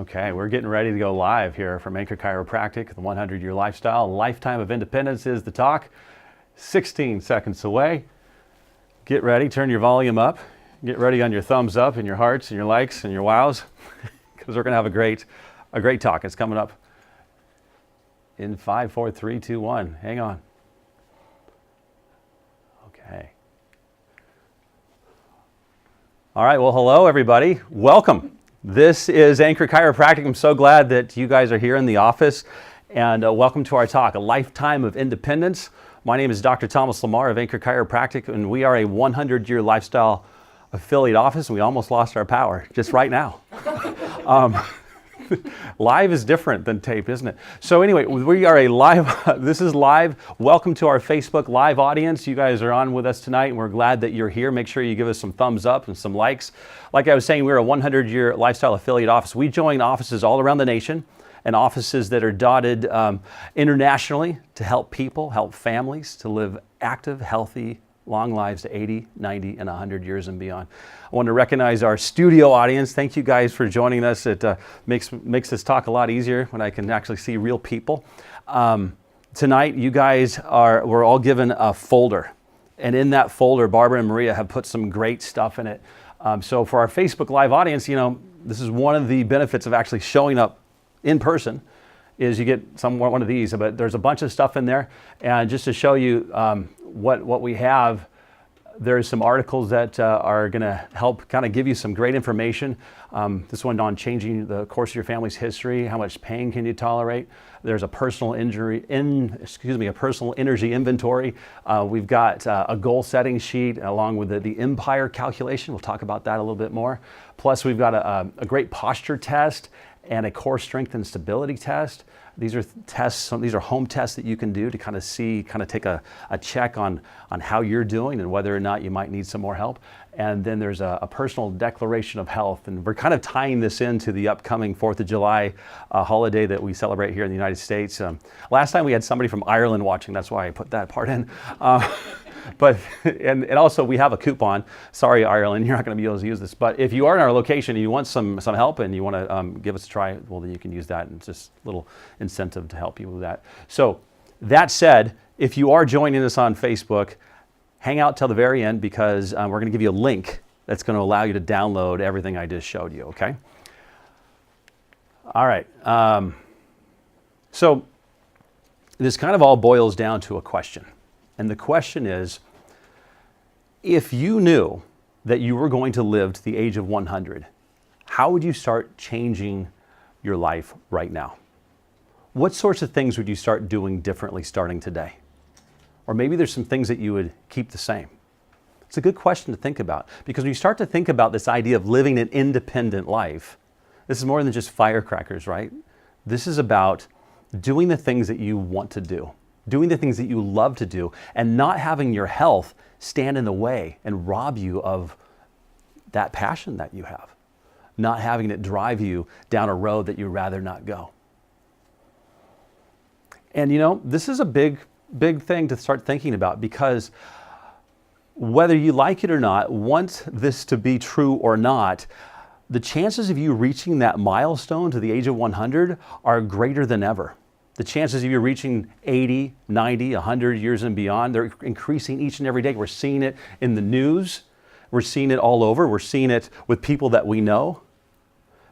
Okay, we're getting ready to go live here from Anchor Chiropractic, the 100-year lifestyle. Lifetime of independence is the talk. 16 seconds away. Get ready, turn your volume up. Get ready on your thumbs up and your hearts and your likes and your wows, because we're going to have a great talk. It's coming up in 5, 4, 3, 2, 1. Hang on. Okay. All right, well, hello, everybody. Welcome. This is Anchor Chiropractic. I'm so glad that you guys are here in the office, and welcome to our talk, A Lifetime of Independence. My name is Dr. Thomas Lamar of Anchor Chiropractic, and we are a 100-year lifestyle affiliate office, and we almost lost our power just right now. Live is different than tape, isn't it? So anyway, we are a live, this is live. Welcome to our Facebook Live audience. You guys are on with us tonight, and we're glad that you're here. Make sure you give us some thumbs up and some likes. Like I was saying, we're a 100-year lifestyle affiliate office. We join offices all around the nation and offices that are dotted internationally to help people, help families to live active, healthy, long lives to 80, 90, and 100 years and beyond. I want to recognize our studio audience. Thank you guys for joining us. It makes this talk a lot easier when I can actually see real people. Tonight, you guys we're all given a folder. And in that folder, Barbara and Maria have put some great stuff in it. So for our Facebook Live audience, you know, this is one of the benefits of actually showing up in person, is you get one of these, but there's a bunch of stuff in there. And just to show you what we have, there's some articles that are going to help kind of give you some great information. This one on changing the course of your family's history. How much pain can you tolerate? There's a personal a personal energy inventory. We've got a goal setting sheet along with the Empire calculation. We'll talk about that a little bit more. Plus, we've got a great posture test and a core strength and stability test. These are tests. These are home tests that you can do to kind of take a check on how you're doing and whether or not you might need some more help. And then there's a personal declaration of health. And we're kind of tying this into the upcoming 4th of July holiday that we celebrate here in the United States. Last time we had somebody from Ireland watching. That's why I put that part in. But and also we have a coupon. Sorry, Ireland, you're not going to be able to use this. But if you are in our location and you want some help and you want to give us a try, well, then you can use that. And it's just a little incentive to help you with that. So that said, if you are joining us on Facebook, hang out till the very end, because we're going to give you a link that's going to allow you to download everything I just showed you. Okay. All right. So this kind of all boils down to a question. And the question is, if you knew that you were going to live to the age of 100, how would you start changing your life right now? What sorts of things would you start doing differently starting today? Or maybe there's some things that you would keep the same. It's a good question to think about, because when you start to think about this idea of living an independent life, this is more than just firecrackers, right? This is about doing the things that you want to do, doing the things that you love to do, and not having your health stand in the way and rob you of that passion that you have, not having it drive you down a road that you'd rather not go. And you know, this is a big thing to start thinking about, because whether you like it or not, want this to be true or not, the chances of you reaching that milestone to the age of 100 are greater than ever. The chances of you reaching 80, 90, 100 years and beyond, they're increasing each and every day. We're seeing it in the news. We're seeing it all over. We're seeing it with people that we know.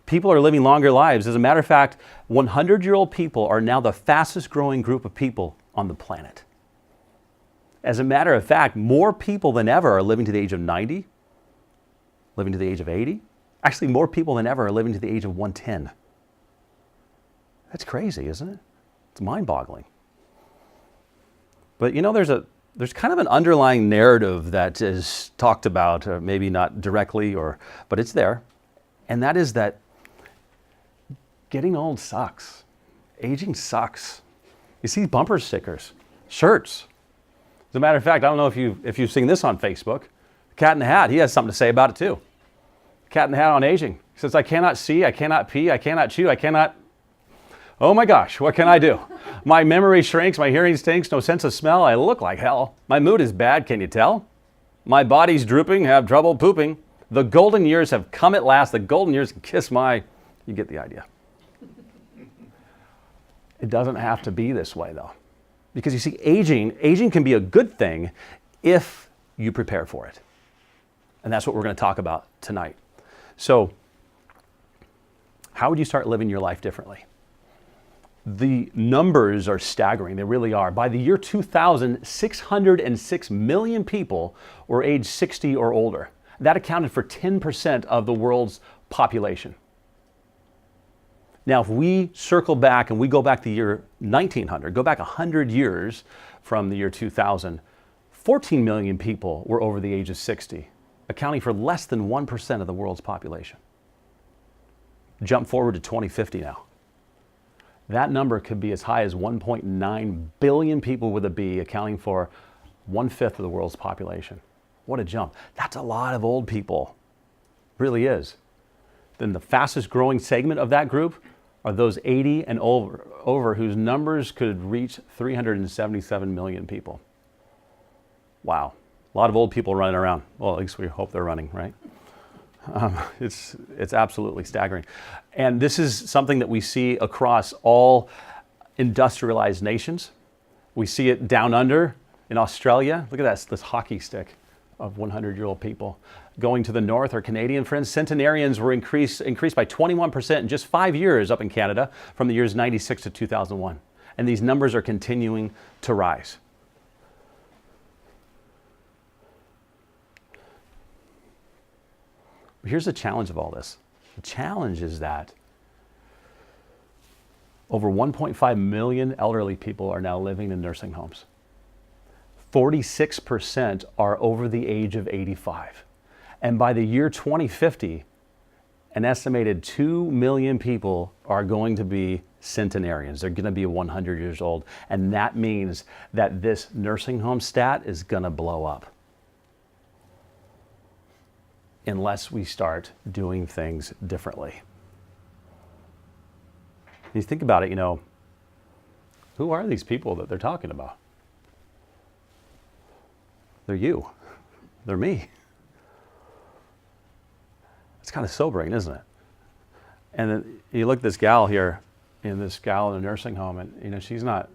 People are living longer lives. As a matter of fact, 100-year-old people are now the fastest growing group of people on the planet. As a matter of fact, more people than ever are living to the age of 90, living to the age of 80. Actually, more people than ever are living to the age of 110. That's crazy, isn't it? It's mind-boggling. But you know, there's kind of an underlying narrative that is talked about, maybe not directly, but it's there. And that is that getting old sucks. Aging sucks. You see bumper stickers, shirts. As a matter of fact, I don't know if you've seen this on Facebook. Cat in the Hat, he has something to say about it too. Cat in the Hat on aging. He says, I cannot see, I cannot pee, I cannot chew, I cannot... Oh my gosh, what can I do? My memory shrinks, my hearing stinks, no sense of smell, I look like hell. My mood is bad, can you tell? My body's drooping, have trouble pooping. The golden years have come at last, the golden years kiss my... You get the idea. It doesn't have to be this way though. Because you see, aging can be a good thing if you prepare for it. And that's what we're going to talk about tonight. So, how would you start living your life differently? The numbers are staggering. They really are. By the year 2000, 606 million people were age 60 or older. That accounted for 10% of the world's population. Now, if we circle back and we go back to the year 1900, go back 100 years from the year 2000, 14 million people were over the age of 60, accounting for less than 1% of the world's population. Jump forward to 2050 now. That number could be as high as 1.9 billion people with a B, accounting for 1/5 of the world's population. What a jump. That's a lot of old people. Really is. Then the fastest growing segment of that group are those 80 and over whose numbers could reach 377 million people. Wow. A lot of old people running around. Well, at least we hope they're running, right? It's absolutely staggering. And this is something that we see across all industrialized nations. We see it down under in Australia. Look at that, this hockey stick of 100-year-old people. Going to the north, our Canadian friends, centenarians were increased by 21% in just 5 years up in Canada from the years 96 to 2001. And these numbers are continuing to rise. But here's the challenge of all this. The challenge is that over 1.5 million elderly people are now living in nursing homes. 46% are over the age of 85. And by the year 2050, an estimated 2 million people are going to be centenarians. They're going to be 100 years old. And that means that this nursing home stat is going to blow up unless we start doing things differently. You think about it, who are these people that they're talking about? They're you. They're me. It's kind of sobering, isn't it? And then you look at this gal here, in a nursing home, and she's not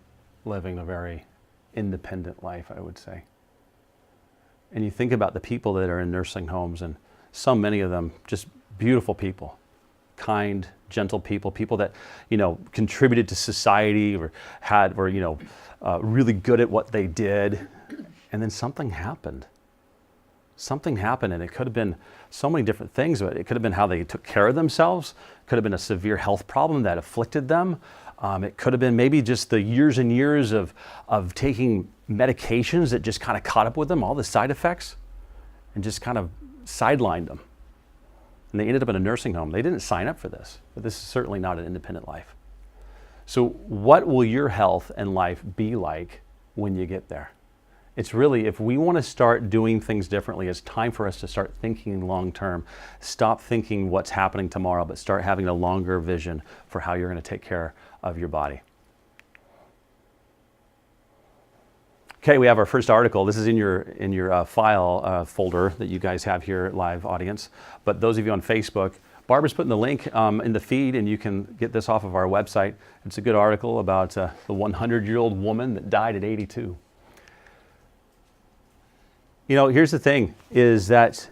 living a very independent life, I would say. And you think about the people that are in nursing homes, and so many of them just beautiful people, kind, gentle people, people that contributed to society or were really good at what they did. And then something happened. Something happened, and it could have been so many different things. But it could have been how they took care of themselves. It could have been a severe health problem that afflicted them. It could have been maybe just the years and years of taking medications that just kind of caught up with them, all the side effects, and just kind of sidelined them. And they ended up in a nursing home. They didn't sign up for this, but this is certainly not an independent life. So what will your health and life be like when you get there? It's really, if we want to start doing things differently, it's time for us to start thinking long term. Stop thinking what's happening tomorrow, but start having a longer vision for how you're going to take care of your body. Okay, we have our first article. This is in your file folder that you guys have here, live audience. But those of you on Facebook, Barbara's putting the link in the feed, and you can get this off of our website. It's a good article about the 100-year-old woman that died at 82. Here's the thing, is that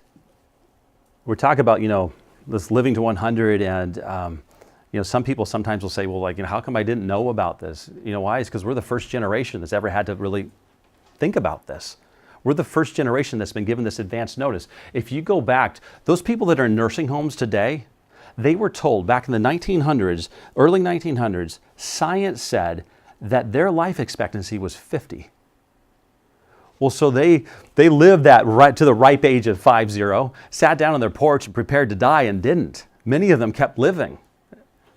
we're talking about, this living to 100, and some people sometimes will say, well, how come I didn't know about this? Why? It's because we're the first generation that's ever had to really think about this. We're the first generation that's been given this advance notice. If you go back, those people that are in nursing homes today, they were told back in the 1900s, early 1900s, science said that their life expectancy was 50. Well, so they lived that right to the ripe age of 50, sat down on their porch and prepared to die and didn't. Many of them kept living.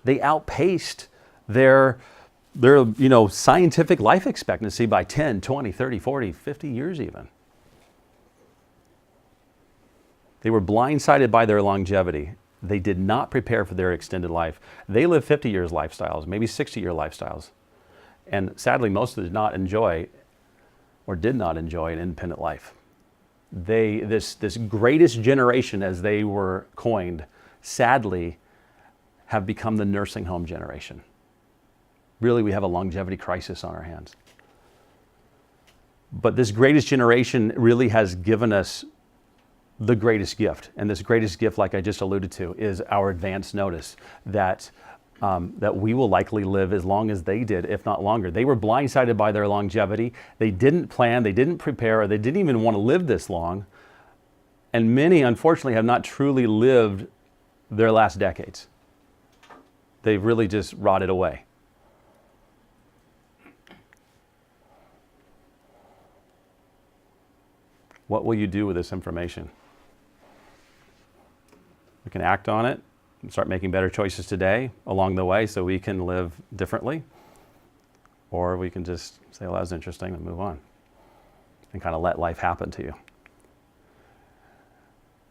They outpaced their scientific life expectancy by 10, 20, 30, 40, 50 years even. They were blindsided by their longevity. They did not prepare for their extended life. They lived 50 years lifestyles, maybe 60-year lifestyles. And sadly, most of them did not enjoy an independent life. This greatest generation, as they were coined, sadly have become the nursing home generation. Really, we have a longevity crisis on our hands. But this greatest generation really has given us the greatest gift. And this greatest gift, like I just alluded to, is our advance notice that that we will likely live as long as they did, if not longer. They were blindsided by their longevity. They didn't plan, they didn't prepare, or they didn't even want to live this long. And many, unfortunately, have not truly lived their last decades. They've really just rotted away. What will you do with this information? We can act on it and start making better choices today along the way so we can live differently. Or we can just say, well, that was interesting, and move on and kind of let life happen to you.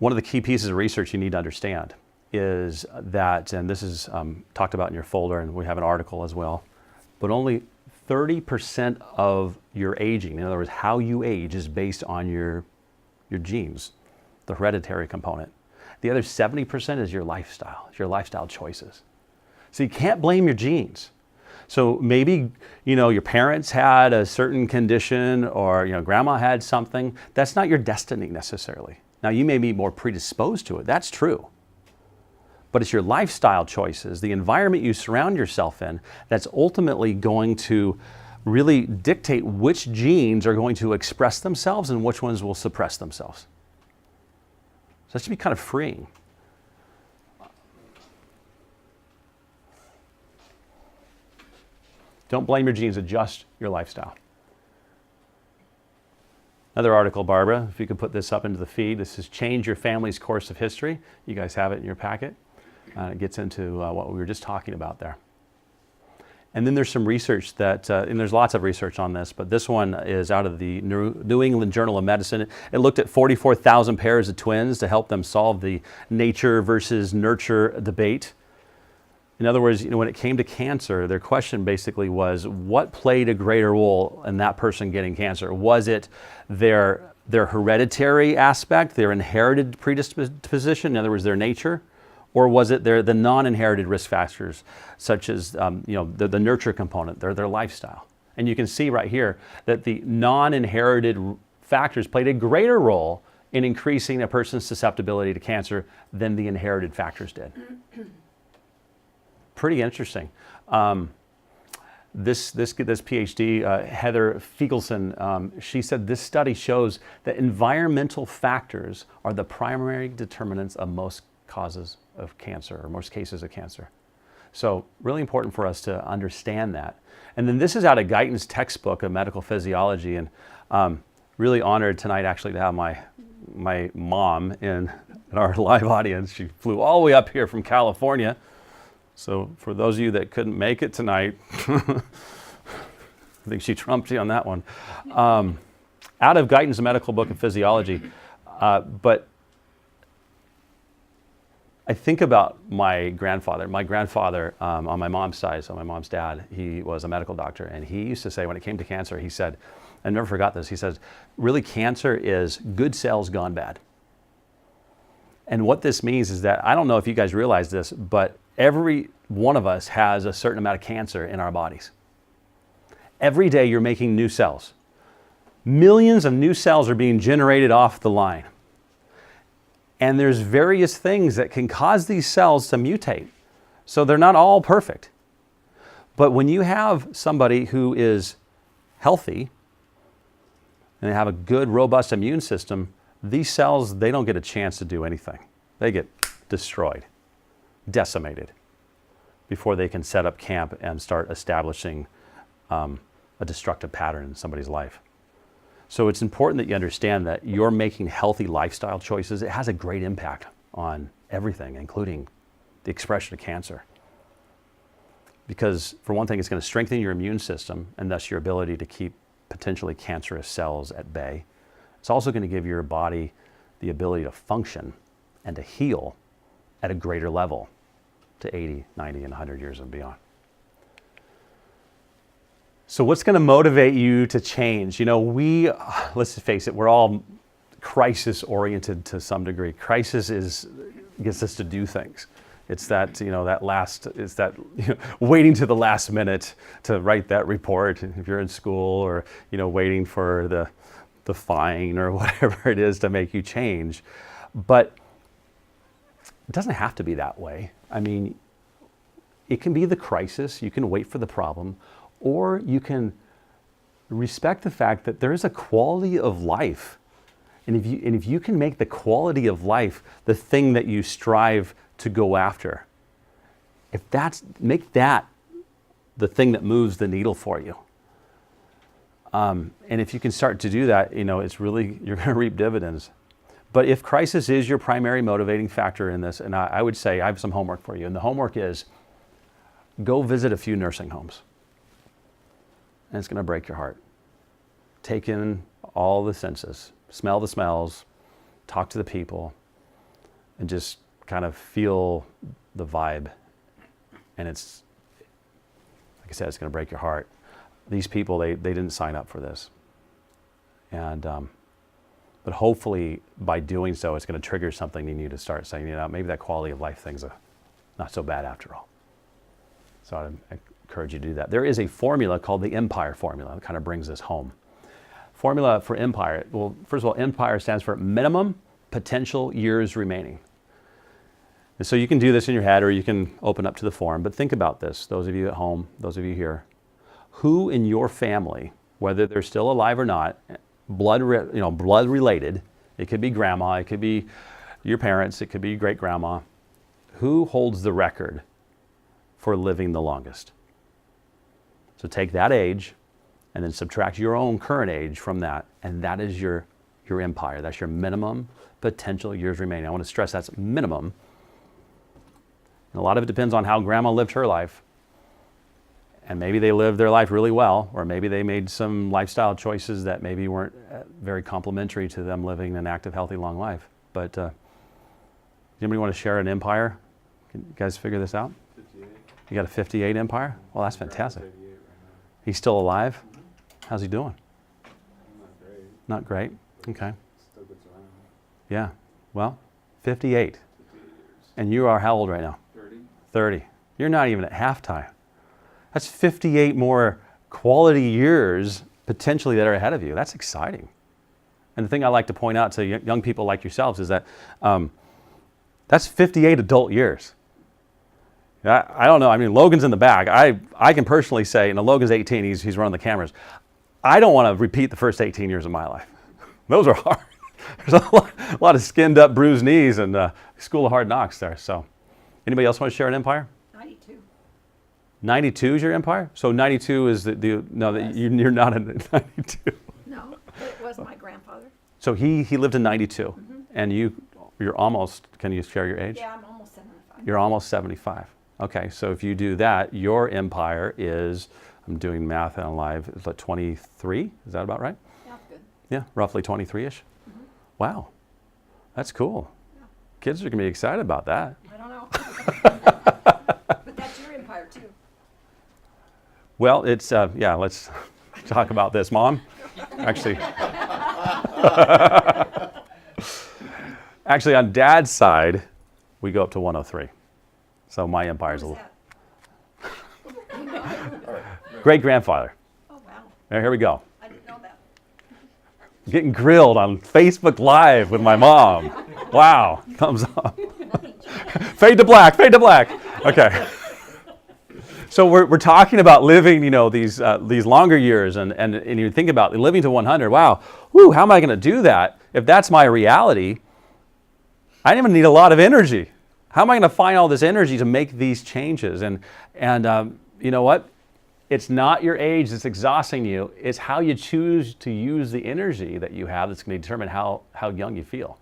One of the key pieces of research you need to understand is that, and this is talked about in your folder, and we have an article as well, but only 30% of your aging, in other words, how you age, is based on your genes, the hereditary component. The other 70% is your lifestyle, your lifestyle choices. So you can't blame your genes. So maybe, your parents had a certain condition, or, grandma had something. That's not your destiny necessarily. Now, you may be more predisposed to it. That's true. But it's your lifestyle choices, the environment you surround yourself in, that's ultimately going to really dictate which genes are going to express themselves and which ones will suppress themselves. So that should be kind of freeing. Don't blame your genes, adjust your lifestyle. Another article, Barbara, if you could put this up into the feed. This is Change Your Family's Course of History. You guys have it in your packet. It gets into what we were just talking about there. And then there's some research that, and there's lots of research on this, but this one is out of the New England Journal of Medicine. It looked at 44,000 pairs of twins to help them solve the nature versus nurture debate. In other words, when it came to cancer, their question basically was, what played a greater role in that person getting cancer? Was it their hereditary aspect, their inherited predisposition, in other words, their nature? Or was it the non-inherited risk factors, such as the nurture component, their lifestyle? And you can see right here that the non-inherited factors played a greater role in increasing a person's susceptibility to cancer than the inherited factors did. Pretty interesting. This PhD, Heather Feigelson, she said this study shows that environmental factors are the primary determinants of most causes of cancer, or most cases of cancer. So really important for us to understand that. And then this is out of Guyton's textbook of medical physiology, and really honored tonight actually to have my mom in our live audience. She flew all the way up here from California. So for those of you that couldn't make it tonight, I think she trumped you on that one. Out of Guyton's medical book of physiology, but I think about my grandfather. My grandfather, on my mom's side, so my mom's dad, he was a medical doctor, and he used to say when it came to cancer, he said, I never forgot this, he says, really cancer is good cells gone bad. And what this means is that, I don't know if you guys realize this, but every one of us has a certain amount of cancer in our bodies. Every day you're making new cells. Millions of new cells are being generated off the line. And there's various things that can cause these cells to mutate. So they're not all perfect. But when you have somebody who is healthy and they have a good, robust immune system, these cells, they don't get a chance to do anything. They get destroyed, decimated, before they can set up camp and start establishing a destructive pattern in somebody's life. So it's important that you understand that you're making healthy lifestyle choices. It has a great impact on everything, including the expression of cancer. Because for one thing, it's going to strengthen your immune system and thus your ability to keep potentially cancerous cells at bay. It's also going to give your body the ability to function and to heal at a greater level to 80, 90, and 100 years and beyond. So what's going to motivate you to change? Let's face it, we're all crisis-oriented to some degree. Crisis gets us to do things. It's that, waiting to the last minute to write that report if you're in school, or, waiting for the fine or whatever it is to make you change. But it doesn't have to be that way. I mean, it can be the crisis. You can wait for the problem, or you can respect the fact that there is a quality of life. And if you can make the quality of life the thing that you strive to go after, make that the thing that moves the needle for you. And if you can start to do that, it's really, you're going to reap dividends. But if crisis is your primary motivating factor in this, and I would say I have some homework for you, and the homework is go visit a few nursing homes. And it's going to break your heart. Take in all the senses, smell the smells, talk to the people, and just kind of feel the vibe. And it's, like I said, it's going to break your heart. These people, they didn't sign up for this. And, but hopefully by doing so, it's going to trigger something in you to start saying, maybe that quality of life thing's not so bad after all. So I encourage you to do that. There is a formula called the Empire formula that kind of brings this home. Formula for Empire. Well, first of all, Empire stands for minimum potential years remaining. And so you can do this in your head, or you can open up to the form, but think about this, those of you at home, those of you here. Who in your family, whether they're still alive or not, blood related, it could be grandma, it could be your parents, it could be great grandma, who holds the record for living the longest? So take that age and then subtract your own current age from that, and that is your empire. That's your minimum potential years remaining. I want to stress that's minimum. And a lot of it depends on how grandma lived her life. And maybe they lived their life really well, or maybe they made some lifestyle choices that maybe weren't very complementary to them living an active, healthy, long life. But anybody want to share an empire? Can you guys figure this out? 58. You got a 58 empire? Well, that's fantastic. He's still alive? How's he doing? Not great. Not great? Okay. Still gets around. Yeah. Well, 58. 58 years. And you are how old right now? 30. 30. You're not even at halftime. That's 58 more quality years potentially that are ahead of you. That's exciting. And the thing I like to point out to young people like yourselves is that that's 58 adult years. I don't know. I mean, Logan's in the back. I can personally say, Logan's 18. He's running the cameras. I don't want to repeat the first 18 years of my life. Those are hard. There's a lot of skinned up, bruised knees, and school of hard knocks there. So, anybody else want to share an empire? 92. 92 is your empire? So 92 is you're not in 92. No, it was my grandfather. So he lived in 92, Mm-hmm. and you're almost. Can you share your age? Yeah, I'm almost 75. You're almost 75. Okay, so if you do that, your empire is, I'm doing math on live, is like 23? Is that about right? Yeah, that's good. Yeah, roughly 23-ish. Mm-hmm. Wow, that's cool. Yeah. Kids are gonna be excited about that. I don't know. But that's your empire too. Well, it's, let's talk about this. Mom, actually, on Dad's side, we go up to 103. So my empire's a Who's little. that? Great-grandfather. Oh, wow. Here we go. I didn't know that. Getting grilled on Facebook Live with my mom. Wow, thumbs up. Fade to black, fade to black. Okay. So we're talking about living, these longer years, and you think about living to 100. Wow, how am I going to do that? If that's my reality, I'm going to need a lot of energy. How am I going to find all this energy to make these changes? And you know what? It's not your age that's exhausting you. It's how you choose to use the energy that you have that's going to determine how young you feel.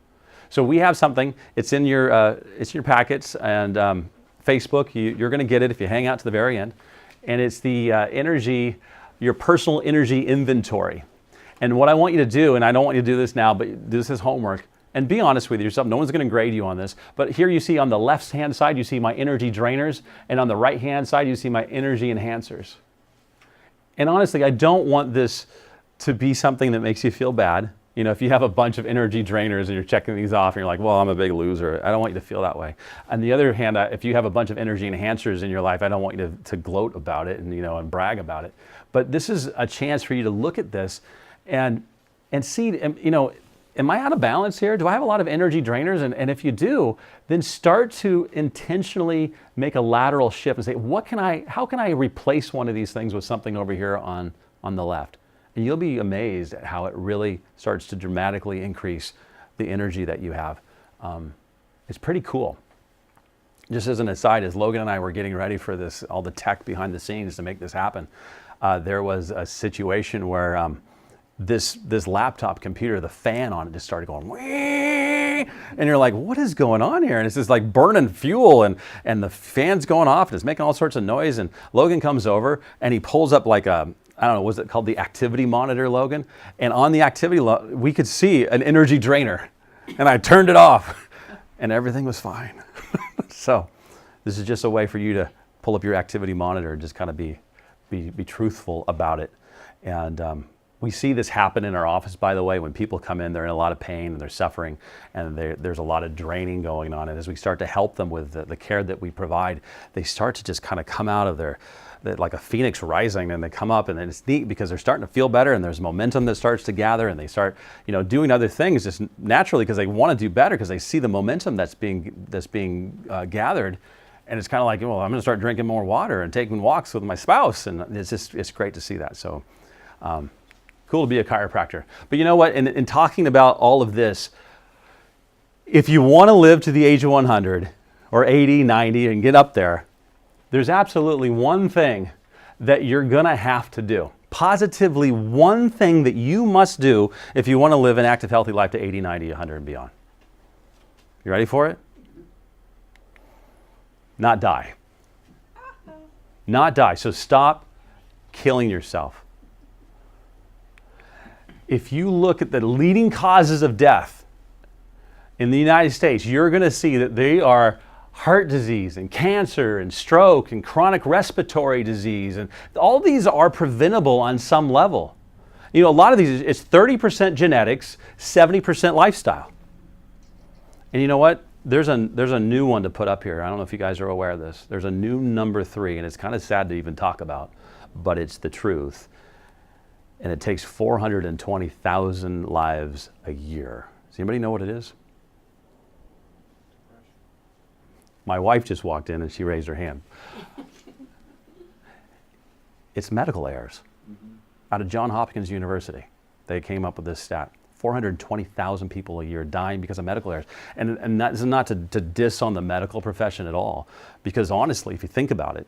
So we have something. It's in your packets, and Facebook. You're going to get it if you hang out to the very end. And it's the energy, your personal energy inventory. And what I want you to do, and I don't want you to do this now, but this is homework. And be honest with yourself. No one's going to grade you on this. But here you see on the left-hand side, you see my energy drainers. And on the right-hand side, you see my energy enhancers. And honestly, I don't want this to be something that makes you feel bad. You know, if you have a bunch of energy drainers and you're checking these off and you're like, well, I'm a big loser, I don't want you to feel that way. On the other hand, if you have a bunch of energy enhancers in your life, I don't want you to gloat about it and, you know, and brag about it. But this is a chance for you to look at this and see, you know, am I out of balance here? Do I have a lot of energy drainers? And if you do, then start to intentionally make a lateral shift and say, how can I replace one of these things with something over here on the left? And you'll be amazed at how it really starts to dramatically increase the energy that you have. It's pretty cool. Just as an aside, as Logan and I were getting ready for this, all the tech behind the scenes to make this happen, there was a situation where this laptop computer, the fan on it just started going, wee, and you're like, what is going on here? And it's just like burning fuel, and the fan's going off, and it's making all sorts of noise. And Logan comes over, and he pulls up like I don't know, was it called the activity monitor, Logan? And on the activity, we could see an energy drainer. And I turned it off, and everything was fine. So this is just a way for you to pull up your activity monitor and just kind of be truthful about it. And we see this happen in our office, by the way. When people come in, they're in a lot of pain and they're suffering, and there's a lot of draining going on. And as we start to help them with the care that we provide, they start to just kind of come out of like a phoenix rising, and they come up, and then it's neat because they're starting to feel better, and there's momentum that starts to gather, and they start, you know, doing other things just naturally because they want to do better, because they see the momentum that's being gathered. And it's kind of like, well, I'm going to start drinking more water and taking walks with my spouse, and it's great to see that. So cool to be a chiropractor. But you know what? In talking about all of this, if you want to live to the age of 100 or 80, 90, and get up there, there's absolutely one thing that you're going to have to do. Positively one thing that you must do if you want to live an active, healthy life to 80, 90, 100, and beyond. You ready for it? Not die. Not die. So stop killing yourself. If you look at the leading causes of death in the United States, you're going to see that they are heart disease and cancer and stroke and chronic respiratory disease. And all these are preventable on some level. You know, a lot of these, it's 30% genetics, 70% lifestyle. And you know what? There's a new one to put up here. I don't know if you guys are aware of this. There's a new number 3, and it's kind of sad to even talk about, but it's the truth. And it takes 420,000 lives a year. Does anybody know what it is? My wife just walked in and she raised her hand. It's medical errors. Out of Johns Hopkins University, they came up with this stat. 420,000 people a year dying because of medical errors. And that's not to diss on the medical profession at all, because honestly, if you think about it,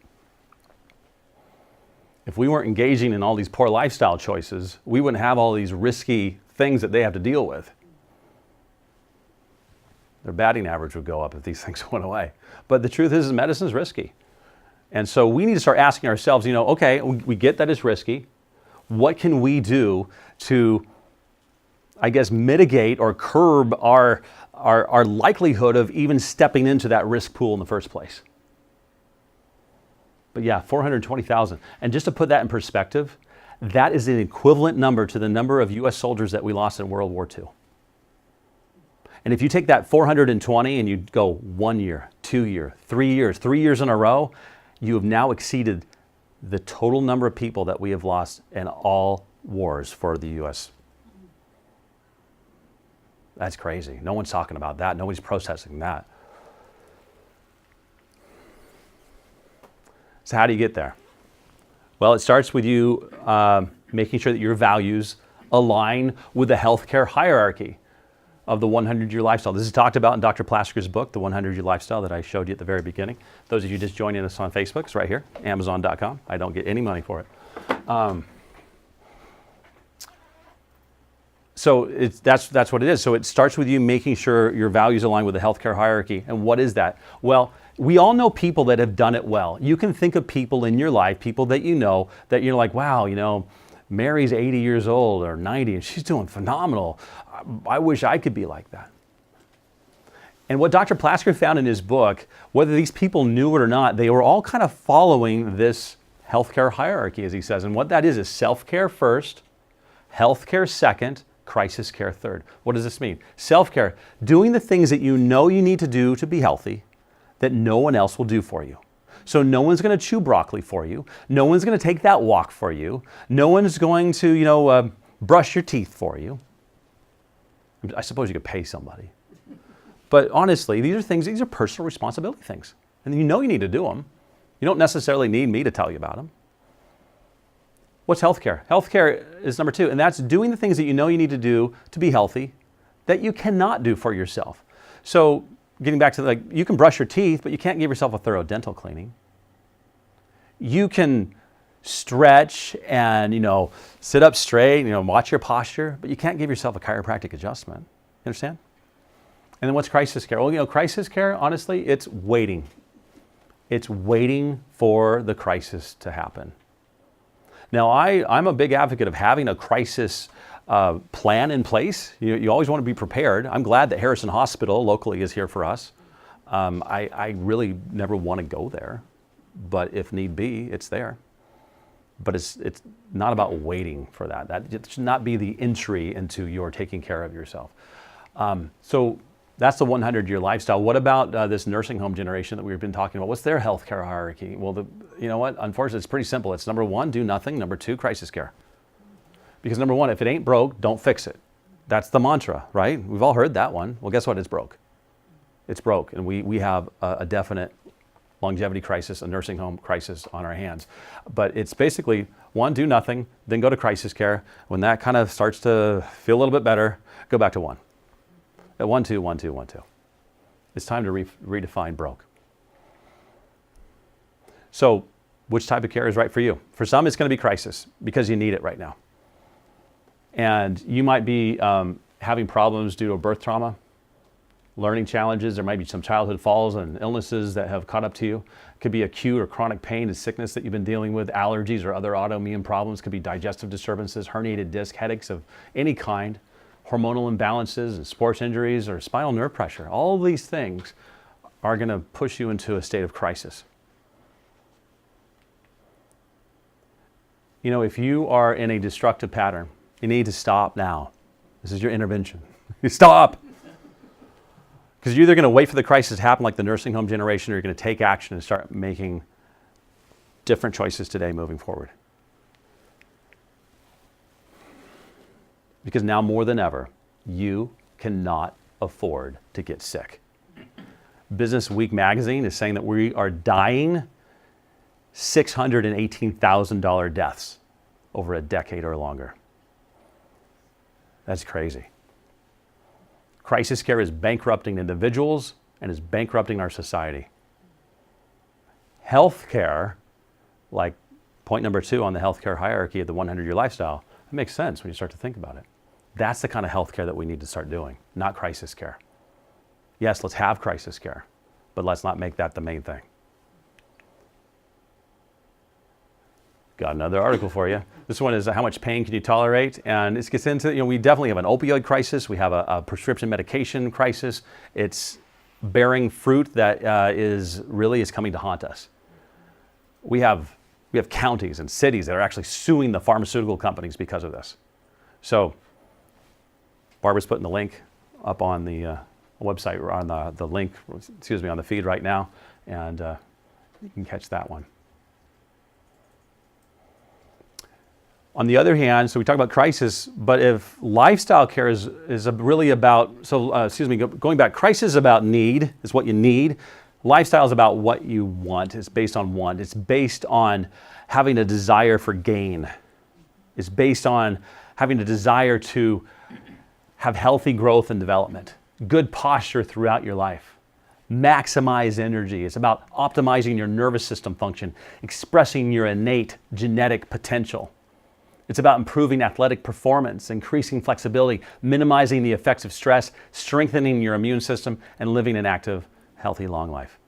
if we weren't engaging in all these poor lifestyle choices, we wouldn't have all these risky things that they have to deal with. Their batting average would go up if these things went away. But the truth is medicine is risky. And so we need to start asking ourselves, you know, okay, we get that it's risky. What can we do to, I guess, mitigate or curb our likelihood of even stepping into that risk pool in the first place? But yeah, 420,000. And just to put that in perspective, that is an equivalent number to the number of U.S. soldiers that we lost in World War II. And if you take that 420 and you go 1 year, 2 years, 3 years, 3 years in a row, you have now exceeded the total number of people that we have lost in all wars for the U.S. That's crazy. No one's talking about that. Nobody's processing that. So how do you get there? Well, it starts with you making sure that your values align with the healthcare hierarchy of the 100-year lifestyle. This is talked about in Dr. Plasker's book, The 100-Year Lifestyle, that I showed you at the very beginning. Those of you just joining us on Facebook, it's right here, Amazon.com. I don't get any money for it. So that's what it is. So it starts with you making sure your values align with the healthcare hierarchy. And what is that? Well, we all know people that have done it well. You can think of people in your life, people that you know, that you're like, wow, you know, Mary's 80 years old or 90 and she's doing phenomenal. I wish I could be like that. And what Dr. Plasker found in his book, whether these people knew it or not, they were all kind of following this healthcare hierarchy, as he says. And what that is self-care first, healthcare second, crisis care third. What does this mean? Self-care, doing the things that you know you need to do to be healthy that no one else will do for you. So no one's going to chew broccoli for you. No one's going to take that walk for you. No one's going to, brush your teeth for you. I suppose you could pay somebody. But honestly, these are personal responsibility things. And you know you need to do them. You don't necessarily need me to tell you about them. What's healthcare? Healthcare is number 2, and that's doing the things that you know you need to do to be healthy that you cannot do for yourself. So getting back to you can brush your teeth, but you can't give yourself a thorough dental cleaning. You can stretch and, sit up straight, watch your posture, but you can't give yourself a chiropractic adjustment. You understand? And then what's crisis care? Well, crisis care, honestly, it's waiting. It's waiting for the crisis to happen. Now, I'm a big advocate of having a crisis plan in place. You always want to be prepared. I'm glad that Harrison Hospital locally is here for us. I really never want to go there, but if need be, it's there. But it's not about waiting for that. That should not be the entry into your taking care of yourself. So that's the 100-year lifestyle. What about this nursing home generation that we've been talking about? What's their healthcare hierarchy? Well, you know what? Unfortunately, it's pretty simple. It's number 1, do nothing. Number 2, crisis care. Because number 1, if it ain't broke, don't fix it. That's the mantra, right? We've all heard that one. Well, guess what? It's broke. It's broke. And we have a definite longevity crisis, a nursing home crisis on our hands. But it's basically 1, do nothing, then go to crisis care. When that kind of starts to feel a little bit better, go back to 1. At 1, 2, 1, 2, 1, 2. It's time to redefine broke. So which type of care is right for you? For some, it's going to be crisis because you need it right now. And you might be having problems due to a birth trauma, learning challenges. There might be some childhood falls and illnesses that have caught up to you. It could be acute or chronic pain and sickness that you've been dealing with, allergies or other autoimmune problems. It could be digestive disturbances, herniated disc, headaches of any kind, hormonal imbalances and sports injuries or spinal nerve pressure. All of these things are going to push you into a state of crisis. If you are in a destructive pattern, you need to stop now. This is your intervention. You stop. Because you're either going to wait for the crisis to happen like the nursing home generation, or you're going to take action and start making different choices today moving forward. Because now more than ever, you cannot afford to get sick. Business Week magazine is saying that we are dying $618,000 deaths over a decade or longer. That's crazy. Crisis care is bankrupting individuals and is bankrupting our society. Health care, like point number 2 on the healthcare hierarchy of the 100-year lifestyle, it makes sense when you start to think about it. That's the kind of health care that we need to start doing, not crisis care. Yes, let's have crisis care, but let's not make that the main thing. Got another article for you. This one is how much pain can you tolerate? And this gets into, we definitely have an opioid crisis. We have a prescription medication crisis. It's bearing fruit that is coming to haunt us. We have counties and cities that are actually suing the pharmaceutical companies because of this. So Barbara's putting the link up on the website, or on the link, on the feed right now, and you can catch that one. On the other hand, so we talk about crisis, but if lifestyle care is really about, going back, crisis is about need, is what you need. Lifestyle is about what you want. It's based on want. It's based on having a desire for gain. It's based on having a desire to have healthy growth and development, good posture throughout your life, maximize energy. It's about optimizing your nervous system function, expressing your innate genetic potential. It's about improving athletic performance, increasing flexibility, minimizing the effects of stress, strengthening your immune system, and living an active, healthy, long life.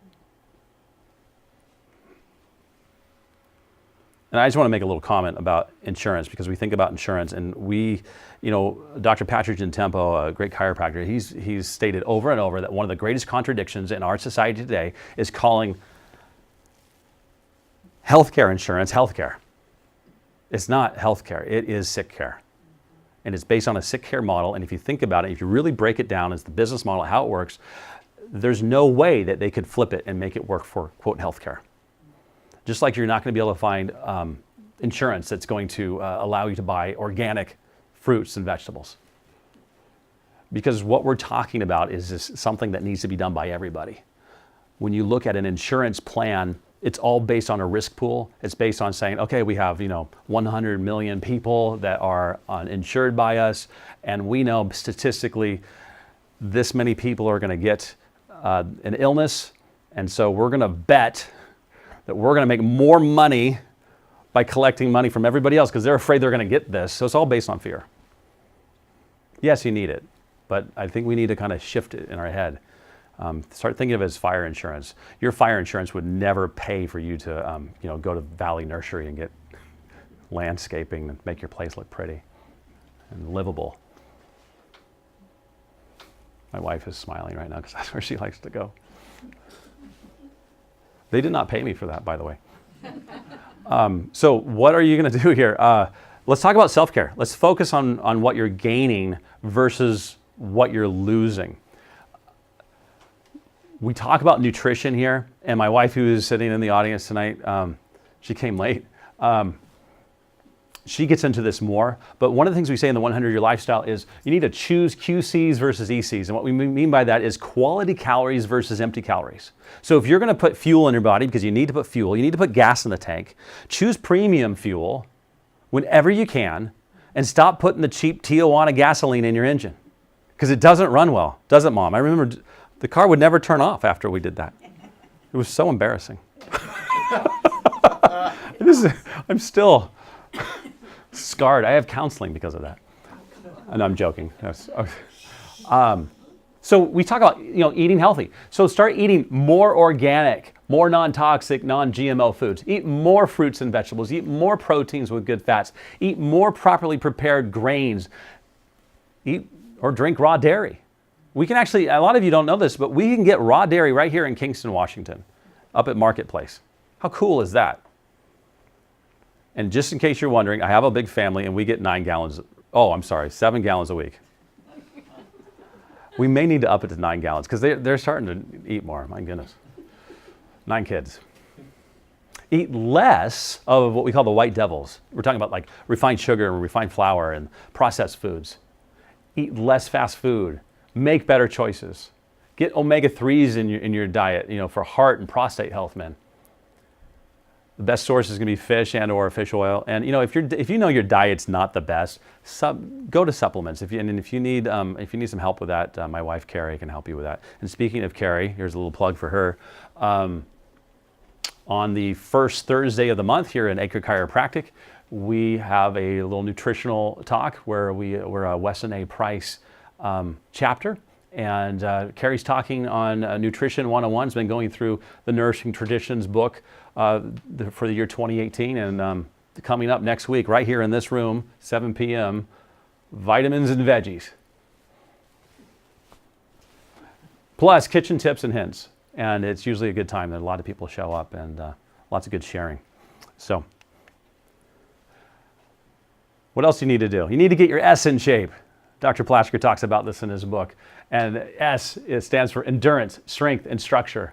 And I just want to make a little comment about insurance, because we think about insurance, and Dr. Patrick Gentempo, a great chiropractor, he's stated over and over that one of the greatest contradictions in our society today is calling healthcare insurance healthcare. It's not healthcare, it is sick care. and it's based on a sick care model. And if you think about it, if you really break it down as the business model, how it works, there's no way that they could flip it and make it work for, quote, healthcare. Just like you're not going to be able to find insurance that's going to allow you to buy organic fruits and vegetables. Because what we're talking about is just something that needs to be done by everybody. When you look at an insurance plan, it's all based on a risk pool. It's based on saying, okay, we have 100 million people that are insured by us, and we know statistically this many people are going to get an illness, and so we're going to bet that we're going to make more money by collecting money from everybody else because they're afraid they're going to get this. So it's all based on fear. Yes, you need it, but I think we need to kind of shift it in our head. Start thinking of it as fire insurance. Your fire insurance would never pay for you to go to Valley Nursery and get landscaping and make your place look pretty and livable. My wife is smiling right now because that's where she likes to go. They did not pay me for that, by the way. So what are you going to do here? Let's talk about self-care. Let's focus on what you're gaining versus what you're losing. We talk about nutrition here, and my wife, who is sitting in the audience tonight, she came late. She gets into this more, but one of the things we say in the 100-Year Lifestyle is you need to choose QCs versus ECs, and what we mean by that is quality calories versus empty calories. So if you're going to put fuel in your body, because you need to put fuel, you need to put gas in the tank, choose premium fuel whenever you can, and stop putting the cheap Tijuana gasoline in your engine, because it doesn't run well, does it, Mom? I remember the car would never turn off after we did that. It was so embarrassing. I'm still scarred. I have counseling because of that. And I'm joking. Yes. So we talk about eating healthy. So start eating more organic, more non-toxic, non-GMO foods. Eat more fruits and vegetables. Eat more proteins with good fats. Eat more properly prepared grains. Eat or drink raw dairy. We can actually, a lot of you don't know this, but we can get raw dairy right here in Kingston, Washington, up at Marketplace. How cool is that? And just in case you're wondering, I have a big family and we get 7 gallons a week. We may need to up it to 9 gallons because they're starting to eat more, my goodness. 9 kids. Eat less of what we call the white devils. We're talking about like refined sugar and refined flour and processed foods. Eat less fast food. Make better choices. Get omega-3s in your diet, for heart and prostate health, men. The best source is going to be fish and/or fish oil. And if you know your diet's not the best, go to supplements. If you need some help with that, my wife Carrie can help you with that. And speaking of Carrie, here's a little plug for her. On the first Thursday of the month here in Acre Chiropractic, we have a little nutritional talk where we're a Weston A. Price chapter. And Carrie's talking on Nutrition 101. Has been going through the Nourishing Traditions book for the year 2018. And coming up next week, right here in this room, 7 p.m., vitamins and veggies. Plus kitchen tips and hints. And it's usually a good time that a lot of people show up and lots of good sharing. So what else do you need to do? You need to get your S in shape. Dr. Plasker talks about this in his book. And S, it stands for endurance, strength, and structure.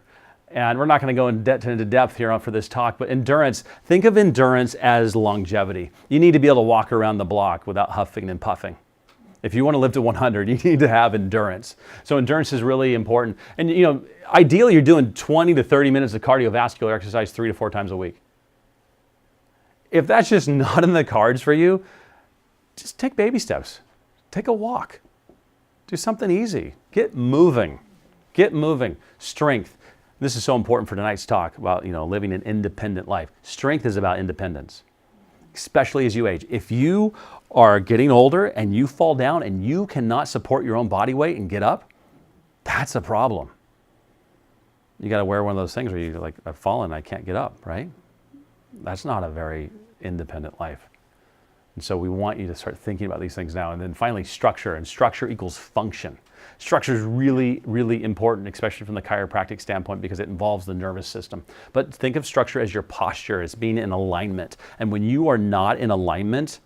And we're not going to go into depth here for this talk, but endurance, think of endurance as longevity. You need to be able to walk around the block without huffing and puffing. If you want to live to 100, you need to have endurance. So endurance is really important. And ideally you're doing 20 to 30 minutes of cardiovascular exercise 3 to 4 times a week. If that's just not in the cards for you, just take baby steps. Take a walk. Do something easy. Get moving. Get moving. Strength. This is so important for tonight's talk about, living an independent life. Strength is about independence, especially as you age. If you are getting older and you fall down and you cannot support your own body weight and get up, that's a problem. You got to wear one of those things where you're like, I've fallen, I can't get up, right? That's not a very independent life. And so we want you to start thinking about these things now. And then finally, structure. And structure equals function. Structure is really, really important, especially from the chiropractic standpoint, because it involves the nervous system. But think of structure as your posture, as being in alignment. And when you are not in alignment,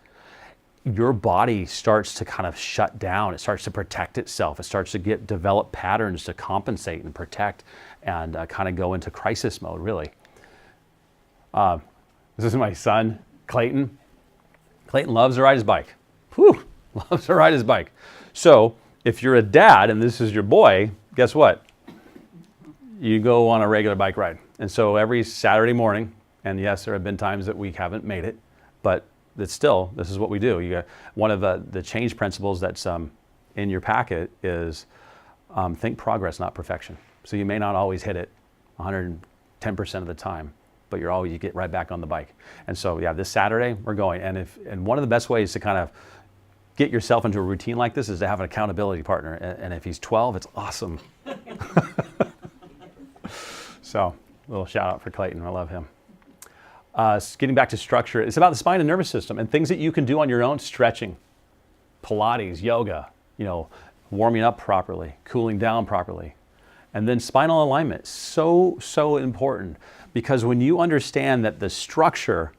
your body starts to kind of shut down. It starts to protect itself. It starts to develop patterns to compensate and protect and kind of go into crisis mode, really. This is my son, Clayton. Clayton loves to ride his bike. Whew, loves to ride his bike. So if you're a dad and this is your boy, guess what? You go on a regular bike ride. And so every Saturday morning, and yes, there have been times that we haven't made it, but it's still, this is what we do. You got, one of the change principles that's in your packet is think progress, not perfection. So you may not always hit it 110% of the time, but you get right back on the bike. And so yeah, this Saturday we're going. And one of the best ways to kind of get yourself into a routine like this is to have an accountability partner. And if he's 12, it's awesome. So a little shout out for Clayton. I love him. Getting back to structure, it's about the spine and nervous system and things that you can do on your own: stretching, Pilates, yoga, warming up properly, cooling down properly. And then spinal alignment, so important, because when you understand that the structure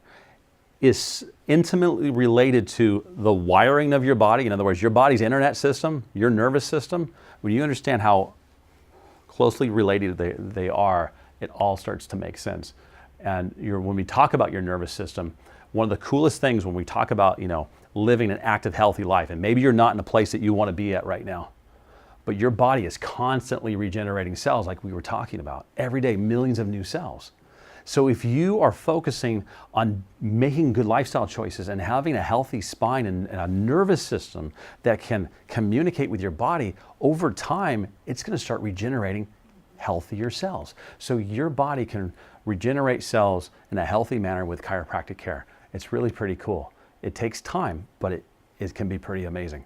is intimately related to the wiring of your body, in other words, your body's internet system, your nervous system, when you understand how closely related they are, it all starts to make sense. And when we talk about your nervous system, one of the coolest things when we talk about, living an active, healthy life, and maybe you're not in a place that you want to be at right now, but your body is constantly regenerating cells like we were talking about. Every day, millions of new cells. So if you are focusing on making good lifestyle choices and having a healthy spine and a nervous system that can communicate with your body, over time, it's going to start regenerating healthier cells. So your body can regenerate cells in a healthy manner with chiropractic care. It's really pretty cool. It takes time, but it can be pretty amazing.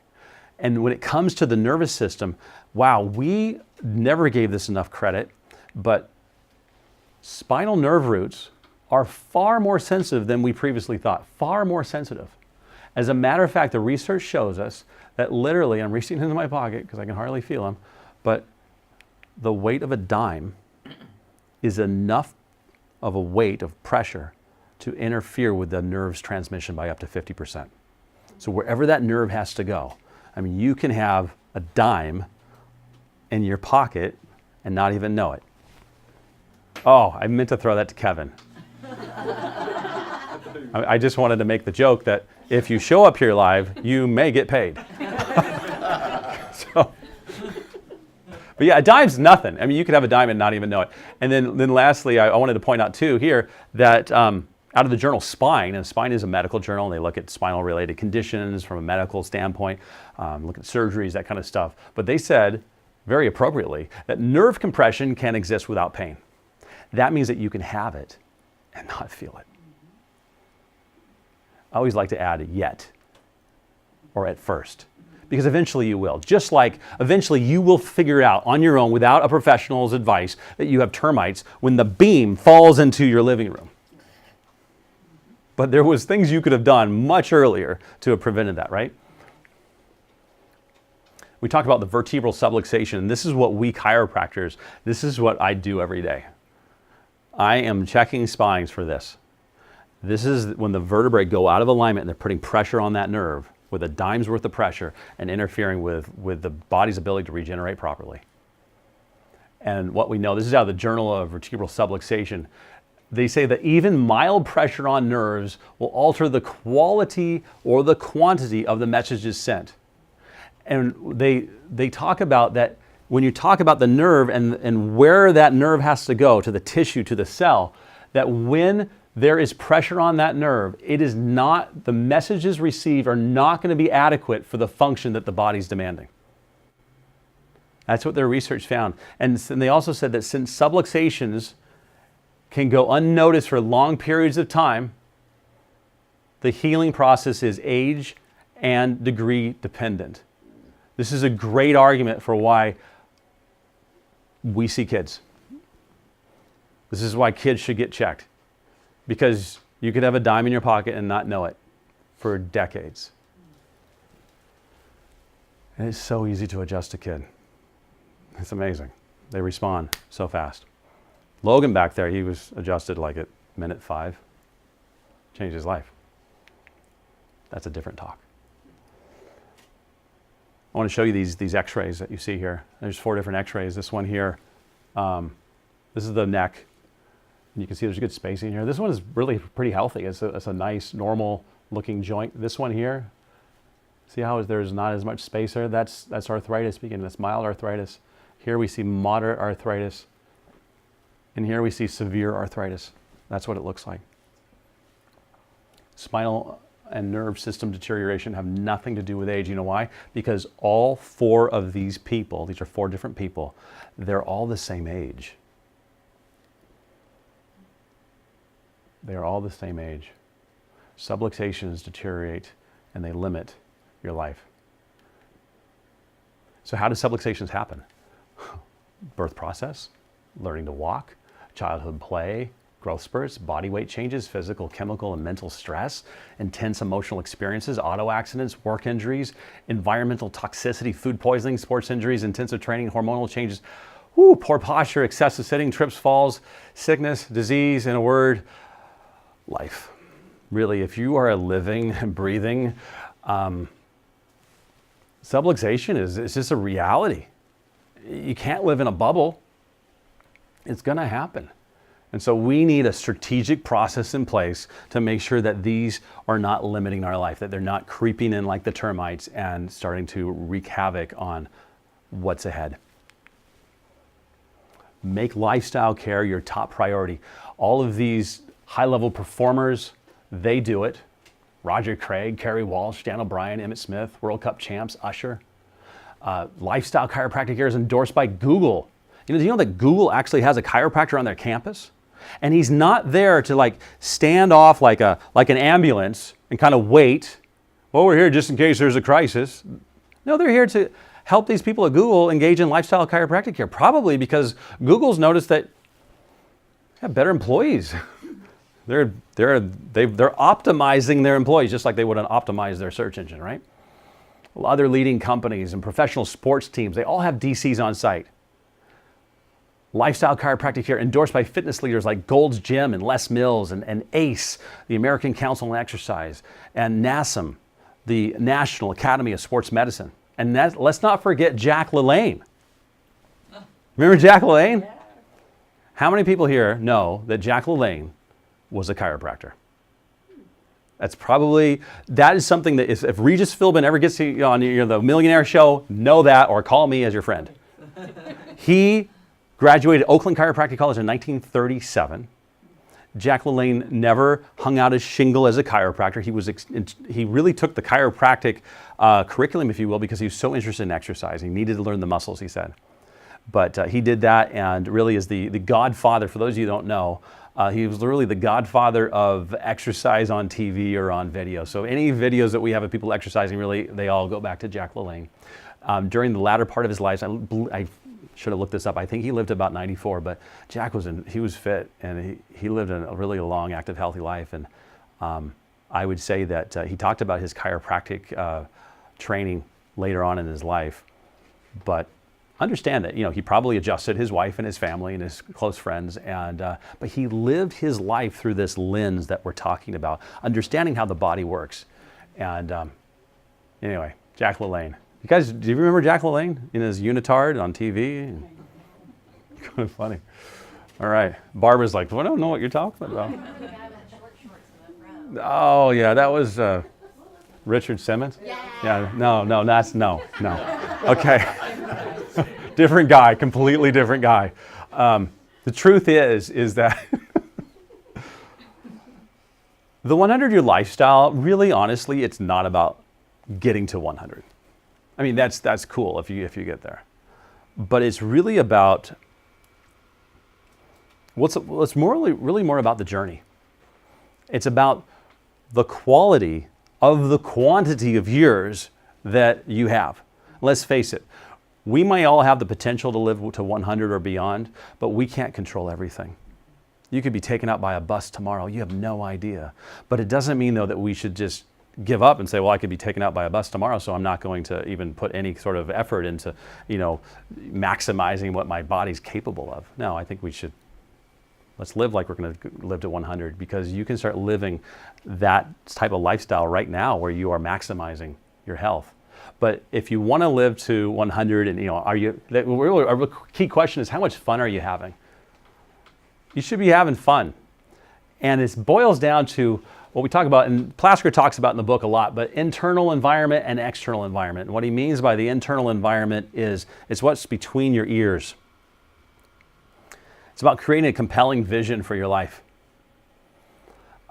And when it comes to the nervous system, wow, we never gave this enough credit, but spinal nerve roots are far more sensitive than we previously thought, far more sensitive. As a matter of fact, the research shows us that literally, I'm reaching into my pocket because I can hardly feel them, but the weight of a dime is enough of a weight of pressure to interfere with the nerve's transmission by up to 50%. So wherever that nerve has to go, you can have a dime in your pocket and not even know it. Oh, I meant to throw that to Kevin. I just wanted to make the joke that if you show up here live, you may get paid. But yeah, a dime's nothing. You could have a dime and not even know it. And then lastly, I wanted to point out too here that out of the journal Spine, and Spine is a medical journal, and they look at spinal related conditions from a medical standpoint, look at surgeries, that kind of stuff. But they said, very appropriately, that nerve compression can exist without pain. That means that you can have it and not feel it. I always like to add yet, or at first, because eventually you will. Just like eventually you will figure out on your own without a professional's advice that you have termites when the beam falls into your living room. But there was things you could have done much earlier to have prevented that, right? We talk about the vertebral subluxation, and this is what we chiropractors, this is what I do every day. I am checking spines for this. This is when the vertebrae go out of alignment and they're putting pressure on that nerve with a dime's worth of pressure and interfering with the body's ability to regenerate properly. And what we know, this is out of the Journal of Vertebral Subluxation, they say that even mild pressure on nerves will alter the quality or the quantity of the messages sent. And they talk about that when you talk about the nerve and where that nerve has to go, to the tissue, to the cell, that when there is pressure on that nerve, it is not, the messages received are not going to be adequate for the function that the body's demanding. That's what their research found. And they also said that since subluxations can go unnoticed for long periods of time, the healing process is age and degree dependent. This is a great argument for why we see kids. This is why kids should get checked. Because you could have a dime in your pocket and not know it for decades. And it's so easy to adjust a kid. It's amazing. They respond so fast. Logan back there, he was adjusted like at minute 5. Changed his life. That's a different talk. I want to show you these x-rays that you see here. There's 4 different x-rays. This one here, this is the neck. And you can see there's good spacing here. This one is really pretty healthy. It's a nice, normal looking joint. This one here, see how there's not as much space there? That's arthritis beginning. That's mild arthritis. Here we see moderate arthritis. And here we see severe arthritis. That's what it looks like. Spinal and nerve system deterioration have nothing to do with age. You know why? Because all 4 of these people, these are 4 different people, they're all the same age. They're all the same age. Subluxations deteriorate and they limit your life. So how do subluxations happen? Birth process, learning to walk, childhood play, growth spurts, body weight changes, physical, chemical, and mental stress, intense emotional experiences, auto accidents, work injuries, environmental toxicity, food poisoning, sports injuries, intensive training, hormonal changes, poor posture, excessive sitting, trips, falls, sickness, disease, in a word, life. Really, if you are a living and breathing, subluxation is just a reality. You can't live in a bubble. It's going to happen. And so we need a strategic process in place to make sure that these are not limiting our life, that they're not creeping in like the termites and starting to wreak havoc on what's ahead. Make lifestyle care your top priority. All of these high-level performers, they do it. Roger Craig, Kerry Walsh, Dan O'Brien, Emmett Smith, World Cup champs, Usher. Lifestyle chiropractic care is endorsed by Google. Do you know that Google actually has a chiropractor on their campus? And he's not there to like stand off like an ambulance and kind of wait. Well, we're here just in case there's a crisis. No, they're here to help these people at Google engage in lifestyle chiropractic care, probably because Google's noticed that they have better employees. They're optimizing their employees just like they would optimize their search engine, right? Well, other leading companies and professional sports teams, they all have DCs on site. Lifestyle chiropractic care endorsed by fitness leaders like Gold's Gym and Les Mills and ACE, the American Council on Exercise, and NASM, the National Academy of Sports Medicine. And let's not forget Jack LaLanne. Remember Jack LaLanne? Yeah. How many people here know that Jack LaLanne was a chiropractor? That is something that if Regis Philbin ever gets to on the Millionaire Show, know that or call me as your friend. He graduated Oakland Chiropractic College in 1937. Jack LaLanne never hung out his shingle as a chiropractor. He really took the chiropractic curriculum, if you will, because he was so interested in exercise. He needed to learn the muscles, he said. But he did that and really is the godfather, for those of you who don't know, he was literally the godfather of exercise on TV or on video. So any videos that we have of people exercising, really, they all go back to Jack LaLanne. During the latter part of his life, I should have looked this up. I think he lived about 94, but Jack was fit and he lived a really long, active, healthy life. And I would say that he talked about his chiropractic training later on in his life, but understand that he probably adjusted his wife and his family and his close friends, but he lived his life through this lens that we're talking about, understanding how the body works. And anyway, Jack LaLanne. You guys, do you remember Jack LaLanne in his unitard on TV? Kind of funny. All right, Barbara's like, well, I don't know what you're talking about. Oh yeah, that was Richard Simmons. Yeah. No, that's no. Okay. Different guy, completely different guy. The truth is that the 100-year lifestyle, really honestly, it's not about getting to 100. I mean, that's cool if you get there. But it's really about what's really more about the journey. It's about the quality of the quantity of years that you have. Let's face it. We may all have the potential to live to 100 or beyond, but we can't control everything. You could be taken out by a bus tomorrow. You have no idea. But it doesn't mean, though, that we should just give up and say, well, I could be taken out by a bus tomorrow, so I'm not going to even put any sort of effort into, maximizing what my body's capable of. No, I think let's live like we're going to live to 100, because you can start living that type of lifestyle right now where you are maximizing your health. But if you want to live to 100, and our key question is, how much fun are you having? You should be having fun. And it boils down to what we talk about, and Plasker talks about in the book a lot, but internal environment and external environment. And what he means by the internal environment is it's what's between your ears. It's about creating a compelling vision for your life.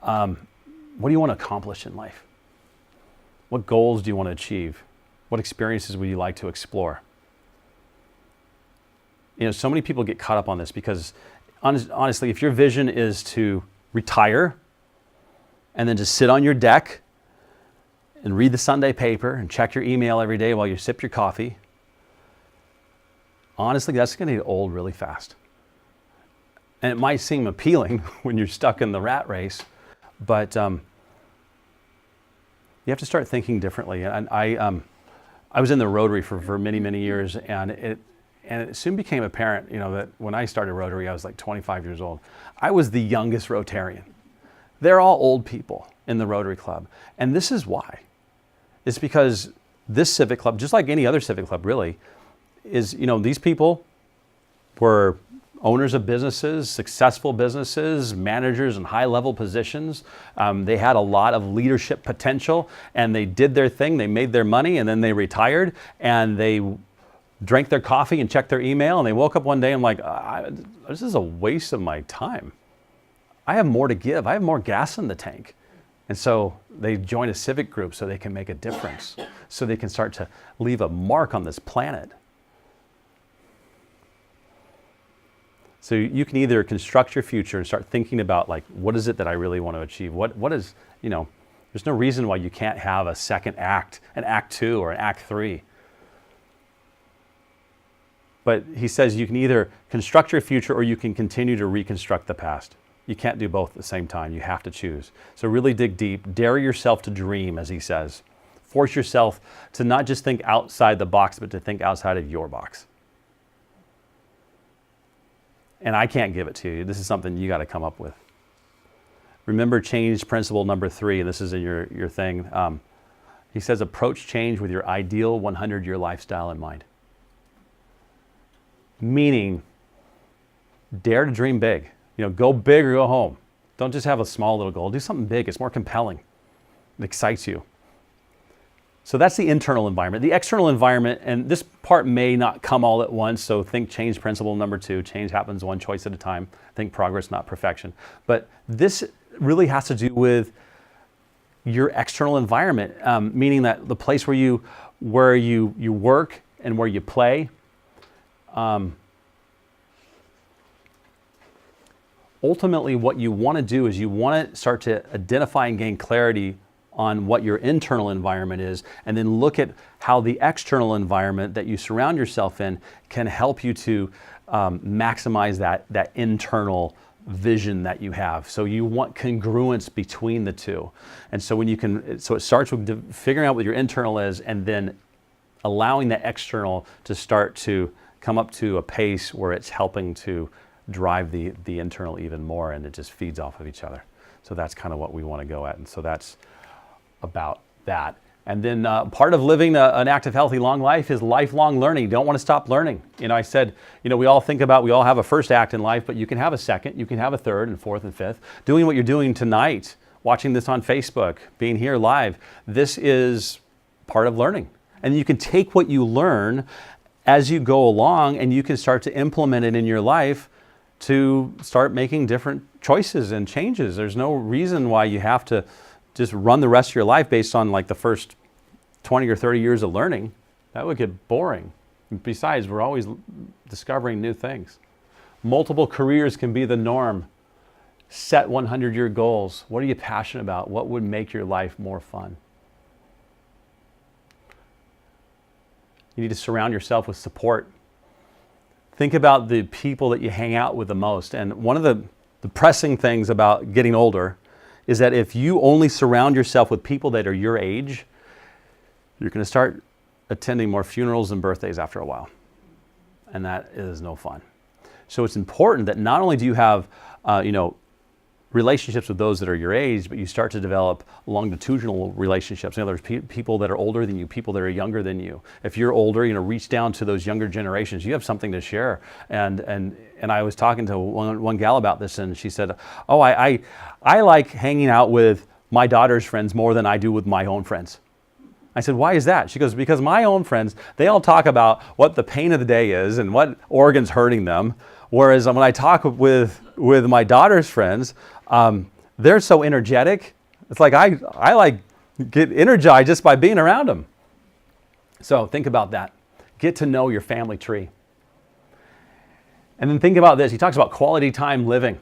What do you want to accomplish in life? What goals do you want to achieve? What experiences would you like to explore? So many people get caught up on this because honestly, if your vision is to retire and then just sit on your deck and read the Sunday paper and check your email every day while you sip your coffee, honestly, that's going to get old really fast. And it might seem appealing when you're stuck in the rat race, but you have to start thinking differently. And I was in the Rotary for many, many years, and it soon became apparent, that when I started Rotary, I was like 25 years old. I was the youngest Rotarian. They're all old people in the Rotary Club. And this is why. It's because this civic club, just like any other civic club really, is, these people were owners of businesses, successful businesses, managers in high-level positions. They had a lot of leadership potential, and they did their thing. They made their money, and then they retired, and they drank their coffee and checked their email, and they woke up one day and like, this is a waste of my time. I have more to give. I have more gas in the tank. And so they join a civic group so they can make a difference, so they can start to leave a mark on this planet. So you can either construct your future and start thinking about like, what is it that I really want to achieve? What is, there's no reason why you can't have a second act, an act 2 or an act 3. But he says you can either construct your future or you can continue to reconstruct the past. You can't do both at the same time. You have to choose. So really dig deep. Dare yourself to dream, as he says. Force yourself to not just think outside the box, but to think outside of your box. And I can't give it to you. This is something you got to come up with. Remember change principle number 3, and this is in your thing. He says approach change with your ideal 100-year lifestyle in mind. Meaning, dare to dream big. Go big or go home. Don't just have a small little goal. Do something big. It's more compelling. It excites you. So that's the internal environment. The external environment, and this part may not come all at once, so think change principle number 2. Change happens one choice at a time. Think progress, not perfection. But this really has to do with your external environment, meaning that the place where you work and where you play. Ultimately, what you want to do is you want to start to identify and gain clarity on what your internal environment is, and then look at how the external environment that you surround yourself in can help you to maximize that internal vision that you have. So you want congruence between the two. And so so it starts with figuring out what your internal is, and then allowing the external to start to come up to a pace where it's helping to drive the internal even more, and it just feeds off of each other. So that's kind of what we want to go at. And so that's about that. And then part of living an active, healthy, long life is lifelong learning. You don't want to stop learning. I said, we all have a first act in life, but you can have a second, you can have a third and fourth and fifth. Doing what you're doing tonight, watching this on Facebook, being here live, this is part of learning. And you can take what you learn as you go along, and you can start to implement it in your life to start making different choices and changes. There's no reason why you have to just run the rest of your life based on like the first 20 or 30 years of learning. That would get boring. Besides, we're always discovering new things. Multiple careers can be the norm. Set 100-year goals. What are you passionate about? What would make your life more fun? You need to surround yourself with support. Think about the people that you hang out with the most. And one of the pressing things about getting older is that if you only surround yourself with people that are your age, you're going to start attending more funerals and birthdays after a while. And that is no fun. So it's important that not only do you have, relationships with those that are your age, but you start to develop longitudinal relationships. In other words, people that are older than you, people that are younger than you. If you're older, reach down to those younger generations. You have something to share. And I was talking to one gal about this, and she said, "Oh, I like hanging out with my daughter's friends more than I do with my own friends." I said, "Why is that?" She goes, "Because my own friends, they all talk about what the pain of the day is and what organ's hurting them. Whereas when I talk with my daughter's friends, they're so energetic. It's like I like get energized just by being around them." So think about that. Get to know your family tree. And then think about this. He talks about quality time living,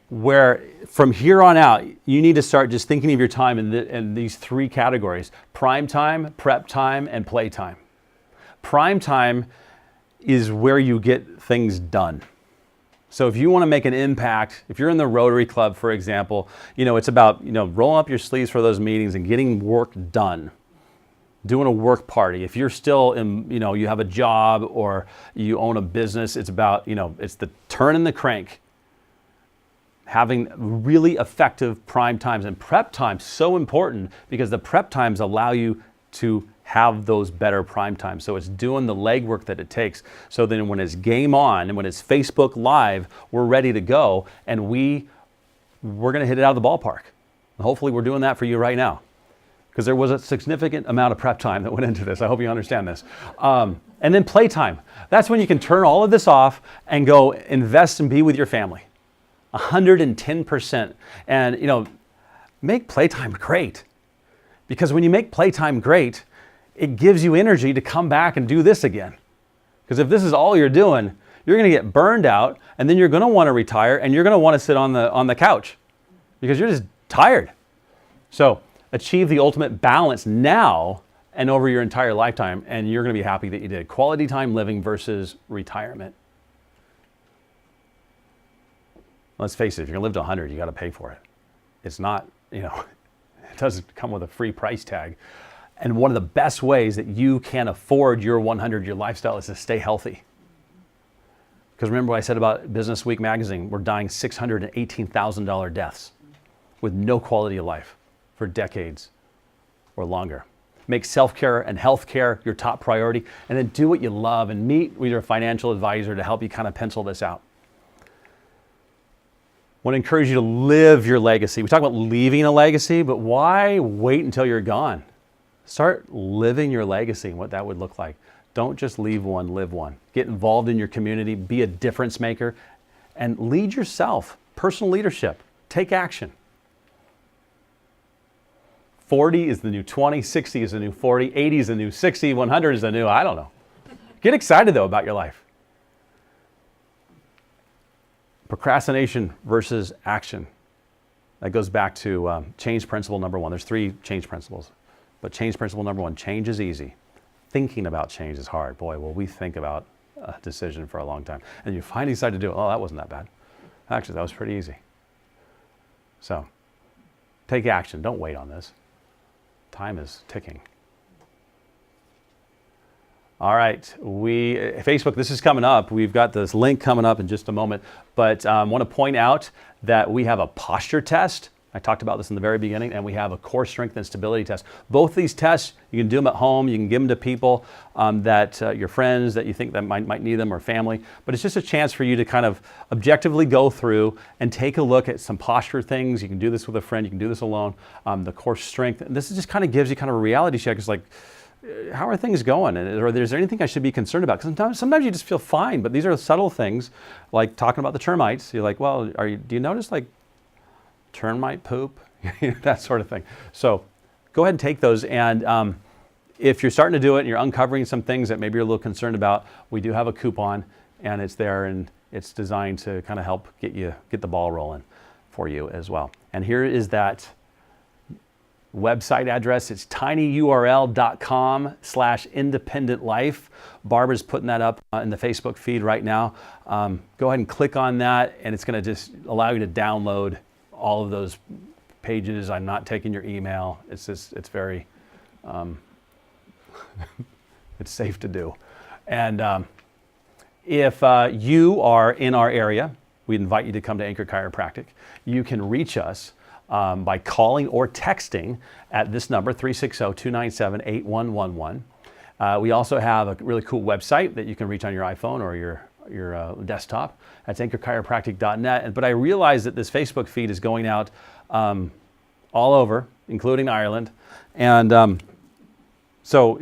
where from here on out, you need to start just thinking of your time in these three categories: prime time, prep time, and play time. Prime time is where you get things done. So if you want to make an impact, if you're in the Rotary Club, for example, it's about, rolling up your sleeves for those meetings and getting work done, doing a work party. If you're still in, you have a job or you own a business, it's about, it's the turning the crank, having really effective prime times. And prep time's so important because the prep times allow you to have those better prime times. So it's doing the legwork that it takes. So then when it's game on and when it's Facebook Live, we're ready to go, and we're going to hit it out of the ballpark. And hopefully we're doing that for you right now, because there was a significant amount of prep time that went into this. I hope you understand this. And then playtime. That's when you can turn all of this off and go invest and be with your family. 110%. And, make playtime great. Because when you make playtime great, it gives you energy to come back and do this again. Because if this is all you're doing, you're going to get burned out, and then you're going to want to retire, and you're going to want to sit on the couch because you're just tired. So achieve the ultimate balance now and over your entire lifetime, and you're going to be happy that you did. Quality time living versus retirement. Let's face it, if you're going to live to 100, you got to pay for it. It's not, it doesn't come with a free price tag. And one of the best ways that you can afford your 100-year lifestyle is to stay healthy. Because remember what I said about Business Week magazine, we're dying $618,000 deaths with no quality of life for decades or longer. Make self-care and health-care your top priority, and then do what you love and meet with your financial advisor to help you kind of pencil this out. I want to encourage you to live your legacy. We talk about leaving a legacy, but why wait until you're gone? Start living your legacy and what that would look like. Don't just leave one, live one. Get involved in your community, be a difference maker, and lead yourself. Personal leadership. Take action. 40 is the new 20, 60 is the new 40, 80 is the new 60, 100 is the new, I don't know. Get excited though about your life. Procrastination versus action. That goes back to change principle number one. There's 3 change principles. But change principle number 1, change is easy. Thinking about change is hard. Boy, will we think about a decision for a long time. And you finally decide to do it. Oh, that wasn't that bad. Actually, that was pretty easy. So, take action. Don't wait on this. Time is ticking. All right, Facebook, this is coming up. We've got this link coming up in just a moment. But I want to point out that we have a posture test. I talked about this in the very beginning, and we have a core strength and stability test. Both these tests, you can do them at home. You can give them to people your friends that you think that might need them, or family. But it's just a chance for you to kind of objectively go through and take a look at some posture things. You can do this with a friend. You can do this alone. The core strength. And this just kind of gives you kind of a reality check. It's like, how are things going? Or is there anything I should be concerned about? Because sometimes you just feel fine, but these are subtle things, like talking about the termites. You're like, well, do you notice like termite poop? That sort of thing. So go ahead and take those. And if you're starting to do it and you're uncovering some things that maybe you're a little concerned about, we do have a coupon, and it's there, and it's designed to kind of help get the ball rolling for you as well. And here is that website address. It's tinyurl.com/independentlife. Barbara's putting that up in the Facebook feed right now. Go ahead and click on that, and it's going to just allow you to download all of those pages. I'm not taking your email. It's very, it's safe to do. And if you are in our area, we invite you to come to Anchor Chiropractic. You can reach us by calling or texting at this number, 360-297-8111. We also have a really cool website that you can reach on your iPhone or your desktop. That's anchorchiropractic.net. But I realize that this Facebook feed is going out all over, including Ireland. And so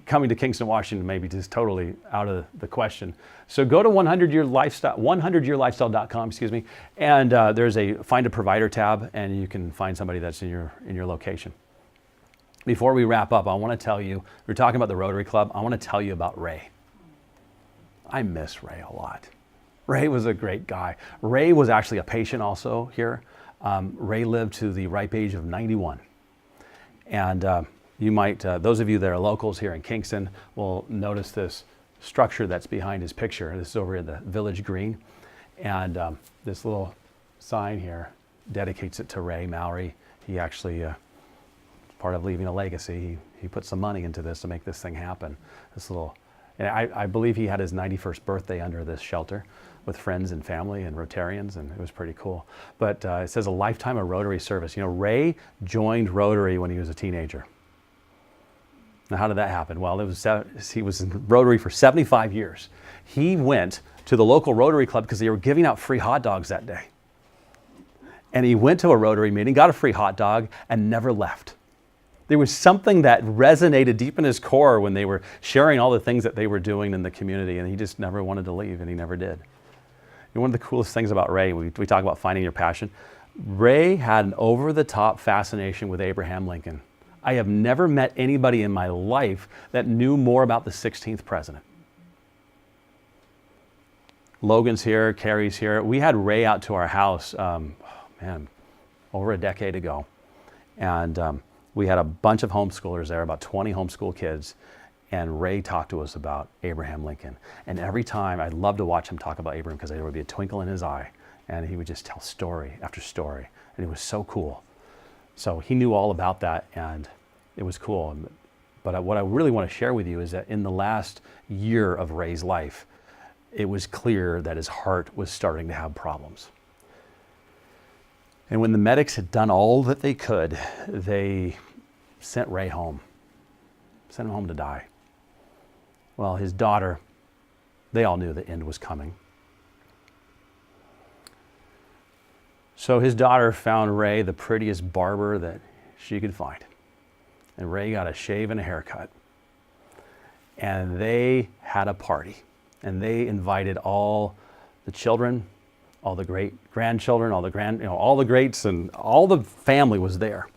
coming to Kingston, Washington may be just totally out of the question. So go to 100yearlifestyle.com, and there's a Find a Provider tab, and you can find somebody that's in your location. Before we wrap up, I want to tell you, we're talking about the Rotary Club. I want to tell you about Ray. I miss Ray a lot. Ray was a great guy. Ray was actually a patient also here. Ray lived to the ripe age of 91. And you might, those of you that are locals here in Kingston will notice this structure that's behind his picture. This is over in the Village Green. And this little sign here dedicates it to Ray Mowry. He actually, part of leaving a legacy, he put some money into this to make this thing happen. This little, and I believe he had his 91st birthday under this shelter with friends and family and Rotarians, and it was pretty cool. But it says a lifetime of Rotary service. You know, Ray joined Rotary when he was a teenager. Now, how did that happen? Well, he was in Rotary for 75 years. He went to the local Rotary Club because they were giving out free hot dogs that day. And he went to a Rotary meeting, got a free hot dog, and never left. There was something that resonated deep in his core when they were sharing all the things that they were doing in the community, and he just never wanted to leave, and he never did. And one of the coolest things about Ray, we talk about finding your passion, Ray had an over-the-top fascination with Abraham Lincoln. I have never met anybody in my life that knew more about the 16th president. Logan's here, Carrie's here. We had Ray out to our house, over a decade ago. And we had a bunch of homeschoolers there, about 20 homeschool kids. And Ray talked to us about Abraham Lincoln. And every time, I'd love to watch him talk about Abraham because there would be a twinkle in his eye. And he would just tell story after story. And it was so cool. So he knew all about that, and it was cool. But what I really want to share with you is that in the last year of Ray's life, it was clear that his heart was starting to have problems. And when the medics had done all that they could, they sent Ray home, sent him home to die. Well, his daughter, they all knew the end was coming. So his daughter found Ray the prettiest barber that she could find. And Ray got a shave and a haircut. And they had a party. And they invited all the children, all the great grandchildren, all the greats, and all the family was there.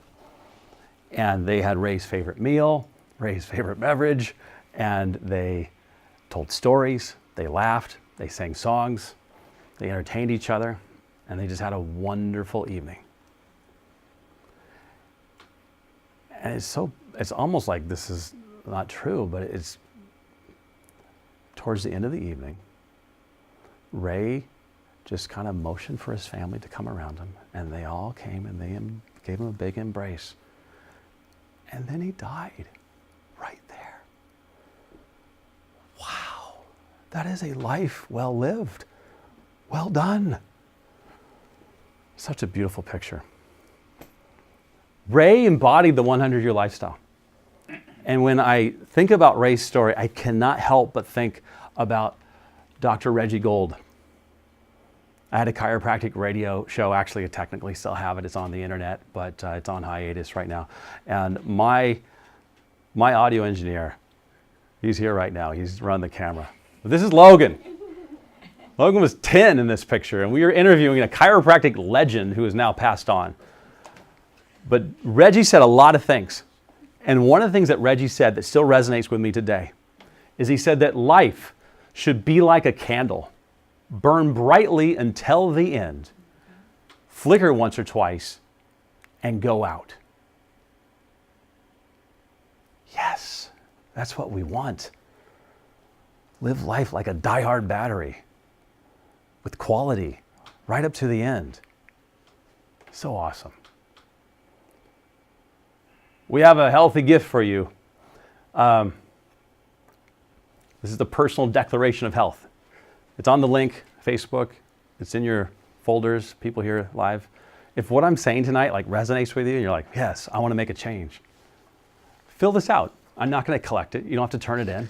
And they had Ray's favorite meal, Ray's favorite beverage, and they told stories, they laughed, they sang songs, they entertained each other, and they just had a wonderful evening. And it's almost like this is not true, but it's towards the end of the evening, Ray just kind of motioned for his family to come around him, and they all came and they gave him a big embrace. And then he died right there. Wow, that is a life well lived. Well done. Such a beautiful picture. Ray embodied the 100-year lifestyle. And when I think about Ray's story, I cannot help but think about Dr. Reggie Gold. I had a chiropractic radio show. Actually, I technically still have it. It's on the internet, but it's on hiatus right now. And my audio engineer, he's here right now. He's running the camera. This is Logan. Logan was 10 in this picture, and we were interviewing a chiropractic legend who is now passed on. But Reggie said a lot of things. And one of the things that Reggie said that still resonates with me today is he said that life should be like a candle. Burn brightly until the end. Flicker once or twice and go out. Yes, that's what we want. Live life like a die-hard battery with quality right up to the end. So awesome. We have a healthy gift for you. This is the Personal Declaration of Health. It's on the link, Facebook. It's in your folders, people here live, if what I'm saying tonight like resonates with you and you're like, yes, I want to make a change, fill this out. I'm not going to collect it. You don't have to turn it in,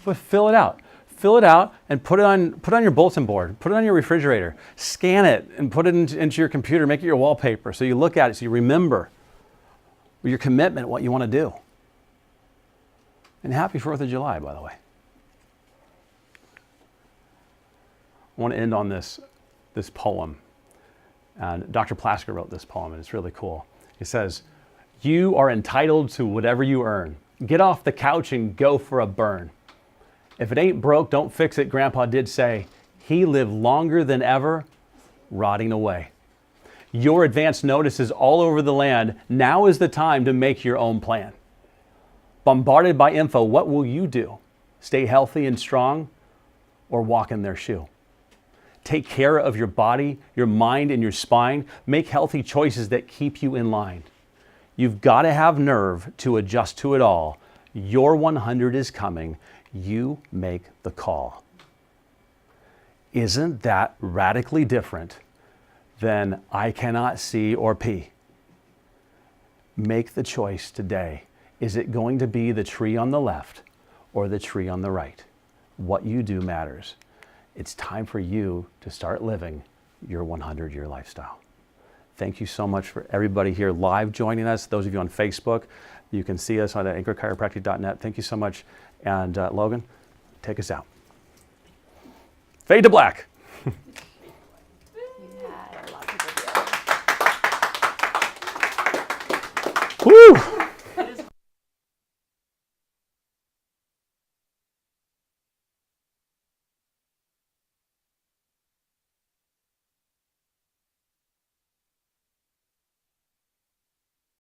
but fill it out. Fill it out and put it on your bulletin board. Put it on your refrigerator. Scan it and put it into your computer. Make it your wallpaper so you look at it, so you remember your commitment, what you want to do. And happy 4th of July, by the way. I want to end on this poem. And Dr. Plasker wrote this poem, and it's really cool. He says, "You are entitled to whatever you earn. Get off the couch and go for a burn. If it ain't broke, don't fix it," Grandpa did say. He lived longer than ever, rotting away. Your advance notice is all over the land. Now is the time to make your own plan. Bombarded by info, what will you do? Stay healthy and strong, or walk in their shoe? Take care of your body, your mind, and your spine. Make healthy choices that keep you in line. You've got to have nerve to adjust to it all. Your 100 is coming. You make the call. Isn't that radically different than I cannot see or pee? Make the choice today. Is it going to be the tree on the left or the tree on the right? What you do matters. It's time for you to start living your 100-year lifestyle. Thank you so much for everybody here live joining us. Those of you on Facebook, you can see us on anchorchiropractic.net. Thank you so much. And Logan, take us out. Fade to black. You had a lot of people here. Woo!